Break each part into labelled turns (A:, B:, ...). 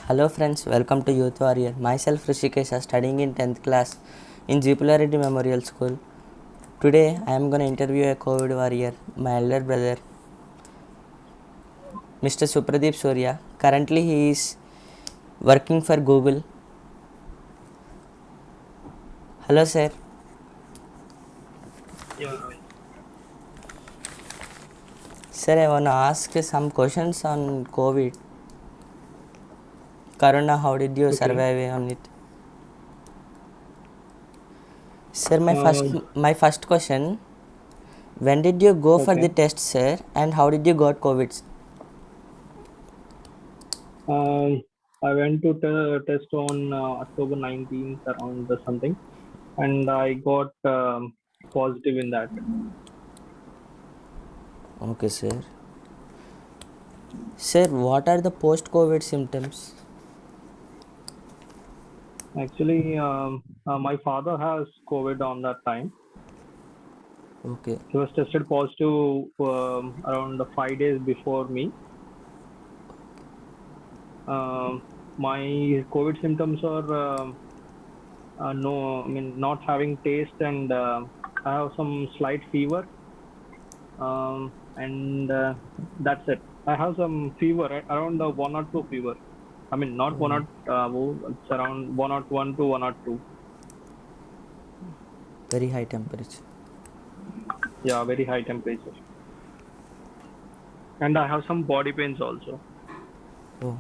A: Hello friends, welcome to Youth Warrior. Myself Rishikesh, studying in 10th class in Jeepularity Memorial School. Today I am going to interview a COVID warrior, my elder brother, Mr. Supradeep Surya. Currently he is working for Google. Hello sir.
B: Yeah, hi.
A: Sir, I want to ask some questions on COVID. Corona, how did you
B: Okay.
A: survive on it? Sir,
B: Um,
A: my first question, when did you go for the
B: okay.
A: test sir and how did you got COVID?
B: Um, I went to test on October 19th around the something, and I got positive in that.
A: Okay sir. Sir, what are the post-COVID symptoms?
B: Actually, my father has COVID on that time.
A: Okay.
B: He was tested positive around 5 days before me. Um, my COVID symptoms are no, I mean not having taste, and I have some slight fever, and that's it. I have some fever around the 102 fever. I mean, not
A: Oh,
B: 102, it's around 101 to 102.
A: very high temperature.
B: Yeah, very high temperature. And I have some body pains also.
A: Oh.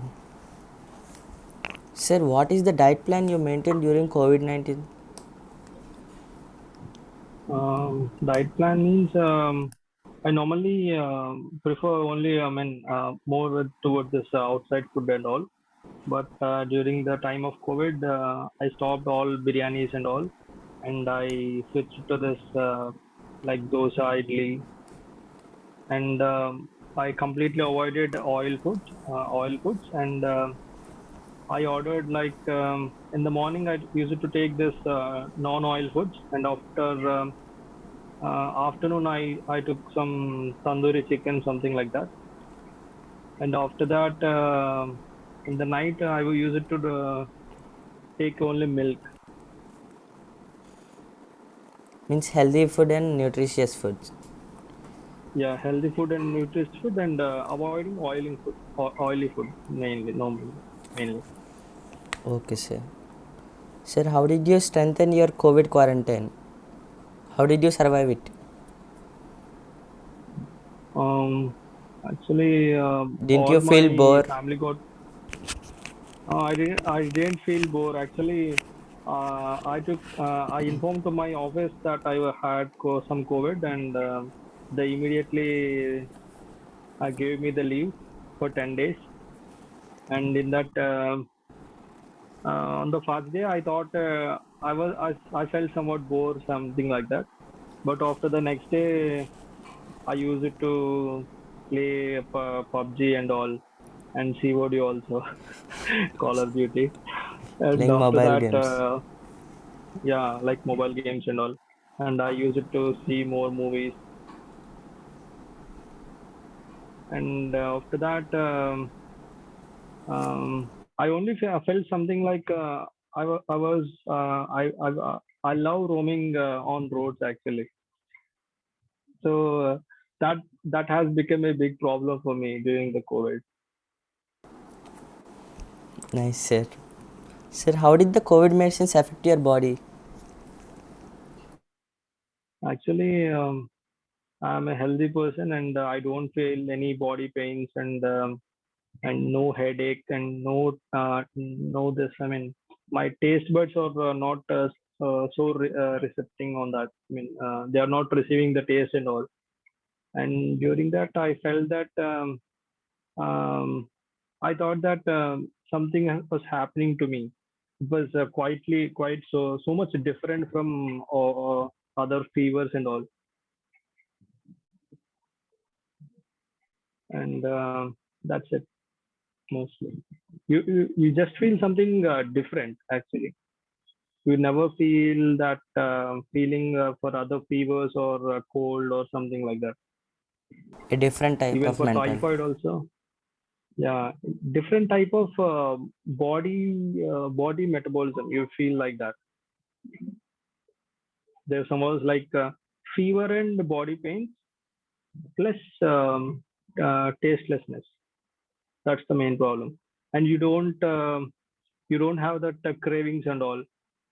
A: Sir, what is the diet plan you maintain during COVID 19?
B: Diet plan means I normally prefer only, I mean, more towards this outside food and all. But during the time of COVID, I stopped all biryanis and all, and I switched to this like dosa, idli, and I completely avoided oil foods, and I ordered like in the morning I used to take this non-oil foods, and after afternoon I took some tandoori chicken, something like that, and after that in the night I will use it to take only milk.
A: Means healthy food and nutritious foods.
B: Yeah, healthy food and nutritious food, and avoiding oily food mainly, normally, mainly.
A: Okay, sir. Sir, how did you strengthen your COVID quarantine? How did you survive it?
B: Um, Actually,
A: Didn't
B: all
A: you feel
B: my
A: bored?
B: family got. I didn't feel bored. Actually, I informed to my office that I had some COVID, and they immediately gave me the leave for 10 days. And in that, on the first day, I thought I felt somewhat bored, something like that. But after the next day, I use it to play PUBG and all, and COD also, Call of Duty. And
A: Playing
B: after
A: mobile
B: that,
A: games.
B: yeah, like mobile games and all. And I use it to see more movies. And after that, I only felt something like I was I love roaming on roads actually. So that has become a big problem for me during the COVID.
A: Nice, sir. Sir, how did the COVID medicines affect your body?
B: Actually, I'm a healthy person, and I don't feel any body pains, and no headache, and no this. I mean, my taste buds are not so recepting on that. I mean, they are not receiving the taste and all. And during that, I felt that um, I thought that something was happening to me. It was quite so much different from other fevers and all. And that's it mostly. You just feel something different actually. You never feel that feeling for other fevers or cold or something like that.
A: A different type
B: Even
A: of
B: for
A: mental.
B: typhoid also. Yeah, different type of body metabolism. You feel like that. There's some was like fever and body pain plus tastelessness. That's the main problem. And you don't have that cravings and all.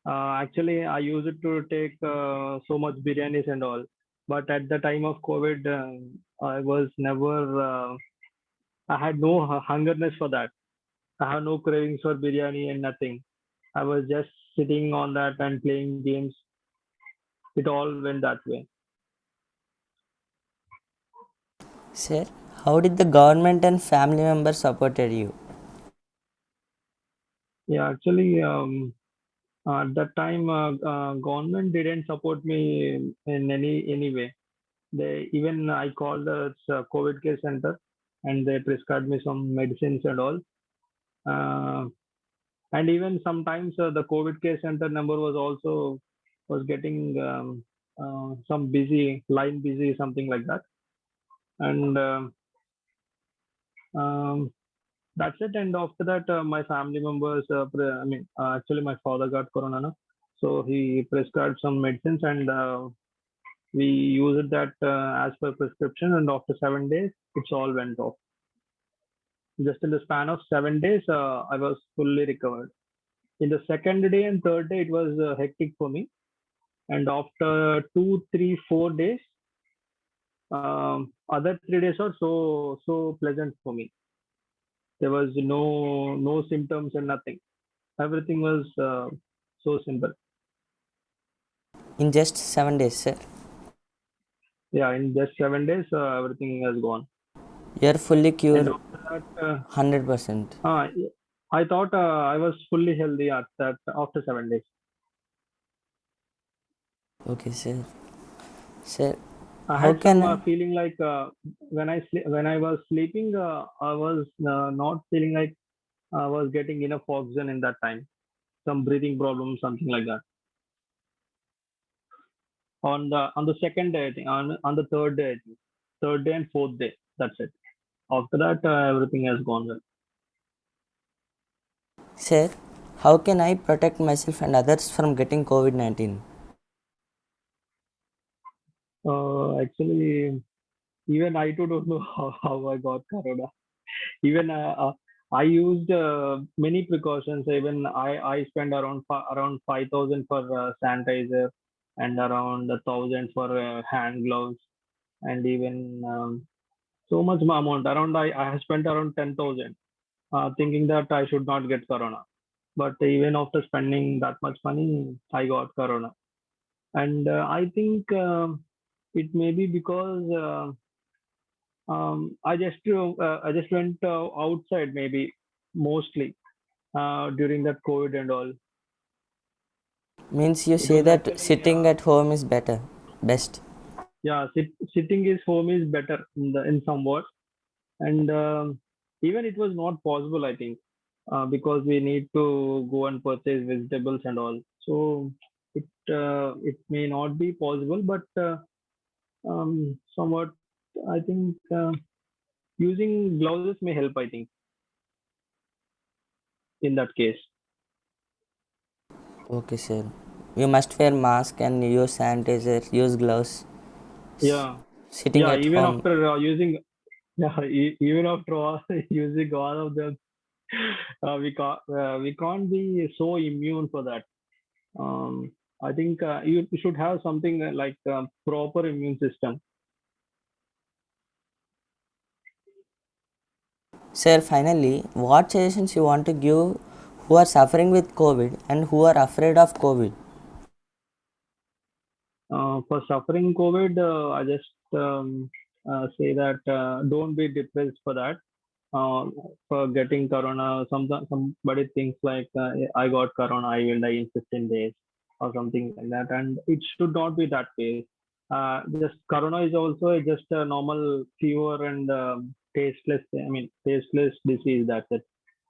B: Actually, I used it to take so much biryanis and all. But at the time of COVID, I was never. I had no hungerness for that. I have no cravings for biryani and nothing. I was just sitting on that and playing games. It all went that way.
A: Sir, how did the government and family members supported you?
B: Yeah, actually, at that time, government didn't support me in any way. They even I called the COVID care center, and they prescribed me some medicines and all. Uh, and even sometimes the COVID care center number was also was getting some busy line busy something like that. And um, that's it. And after that, my family members, actually my father got corona, no? So he prescribed some medicines, and we used that as per prescription. And after 7 days, it's all went off. Just in the span of 7 days, I was fully recovered. In the second day and third day, it was hectic for me. And after 2, 3, 4 days, other 3 days are so pleasant for me. There was no symptoms and nothing. Everything was so simple.
A: In just 7 days, sir.
B: Yeah, in just 7 days, everything has gone.
A: You are fully
B: And
A: cured
B: after that,
A: 100%.
B: uh, I thought I was fully healthy at that after 7 days.
A: Okay, sir. Sir,
B: I
A: how
B: had some
A: can I?
B: feeling like when I was sleeping, I was not feeling like I was getting enough oxygen in that time. Some breathing problems, something like that. On the second day, I think, on the third day, I think. Third day and fourth day. That's it. After that, everything has gone well.
A: Sir, how can I protect myself and others from getting COVID 19?
B: Actually, even I too don't know how I got corona. Even I used many precautions. Even I spent around 5,000 for sanitizer and around 1,000 for hand gloves, and even so much amount. Around I have spent around 10,000, thinking that I should not get corona. But even after spending that much money, I got corona. And I think it may be because I just went outside maybe mostly during that COVID and all.
A: Means you
B: It
A: say
B: was
A: that
B: actually
A: sitting at home is better, best.
B: yeah, sitting is home is better in somewhat. And even it was not possible, I think, because we need to go and purchase vegetables and all. So it may not be possible, but somewhat I think using gloves may help. I think in that case.
A: Okay, sir. You must wear mask and use sanitizer, use gloves.
B: Yeah,
A: Sitting
B: yeah.
A: at
B: Even
A: home.
B: after using yeah, even after all, using all of them, we can't be so immune for that. I think you should have something like proper immune system.
A: Sir, finally, what suggestions you want to give who are suffering with COVID and who are afraid of COVID?
B: For suffering COVID, I just say that don't be depressed for that. Uh, for getting corona, somebody thinks like I got corona, I will die in 15 days or something like that, and it should not be that way. Just corona is also just a normal fever and tasteless disease. That's it,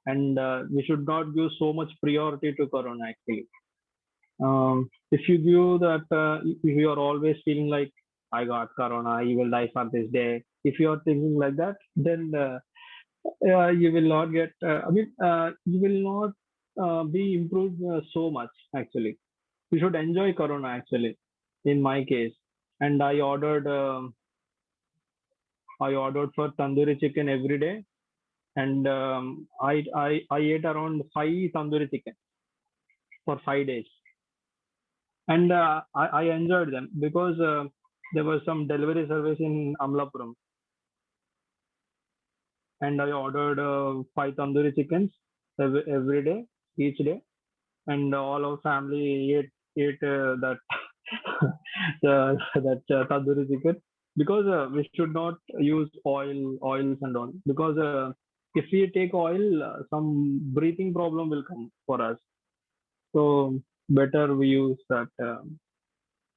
B: and we should not give so much priority to corona actually. If you give that, if you are always feeling like I got corona, I will die for this day. If you are thinking like that, then You will not get. You will not be improved so much actually. You should enjoy Corona actually. In my case, and I ordered for tandoori chicken every day, and I ate around five tandoori chicken for 5 days, and I enjoyed them because there was some delivery service in Amlapuram, and I ordered five tandoori chickens every day, each day, and all our family ate that tandoori chicken because we should not use oils and all because if we take oil, some breathing problem will come for us. So better we use that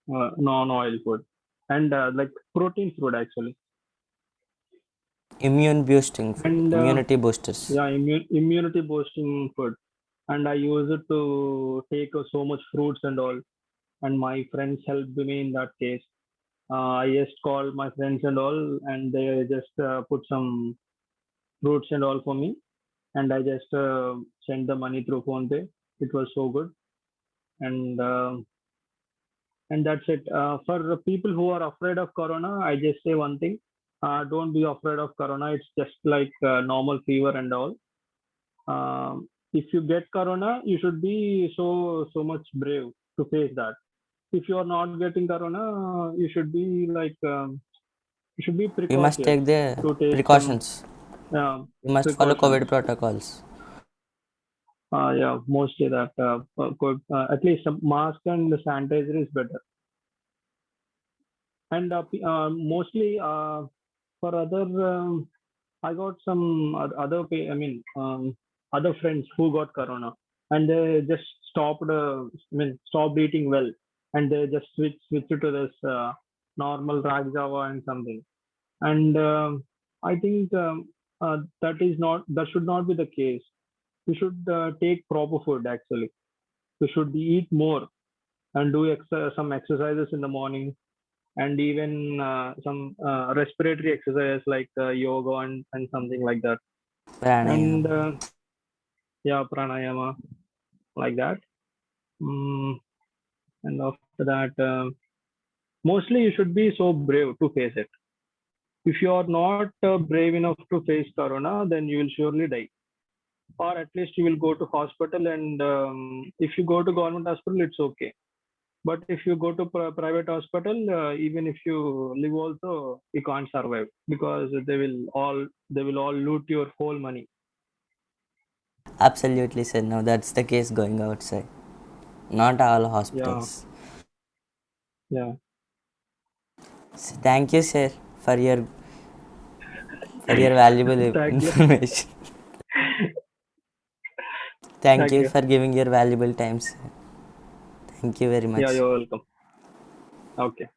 B: non-oil food and like protein food actually.
A: Immune boosting food,
B: And
A: immunity boosters.
B: yeah, immunity boosting food. And I use it to take so much fruits and all. And my friends helped me in that case. I just called my friends and all, and they just put some fruits and all for me. And I just sent the money through PhonePe. It was so good. And that's it. For the people who are afraid of Corona, I just say one thing. Don't be afraid of Corona. It's just like normal fever and all. If you get Corona, you should be so much brave to face that. If you are not getting Corona, you should be like you should be
A: We must
B: precautious
A: take the
B: to take some
A: precautions.
B: uh,
A: We must follow
B: precautions.
A: COVID protocols.
B: Yeah, mostly that. At least a mask and the sanitizer is better. And mostly for other, I got some other friends who got Corona, and they just stopped. Stopped eating well, and they just switched to this normal rag java and something. And I think that should not be the case. We should take proper food actually. We should eat more and do some exercises in the morning, and even some respiratory exercises like yoga and something like that.
A: Pranayama.
B: And yeah, pranayama like that. Mm, and after that, mostly you should be so brave to face it. If you are not brave enough to face corona, then you will surely die, or at least you will go to hospital. And if you go to government hospital, it's okay. But if you go to private hospital, even if you live also, you can't survive because they will all loot your whole money.
A: Absolutely, sir. Now that's the case going outside. Not all
B: Yeah,
A: hospitals.
B: yeah.
A: So thank you, sir, for your valuable
B: Thank you.
A: information. Thank
B: Thank
A: you
B: you.
A: for giving your valuable time, sir. Thank you very
B: Yeah,
A: much.
B: you're welcome. Okay.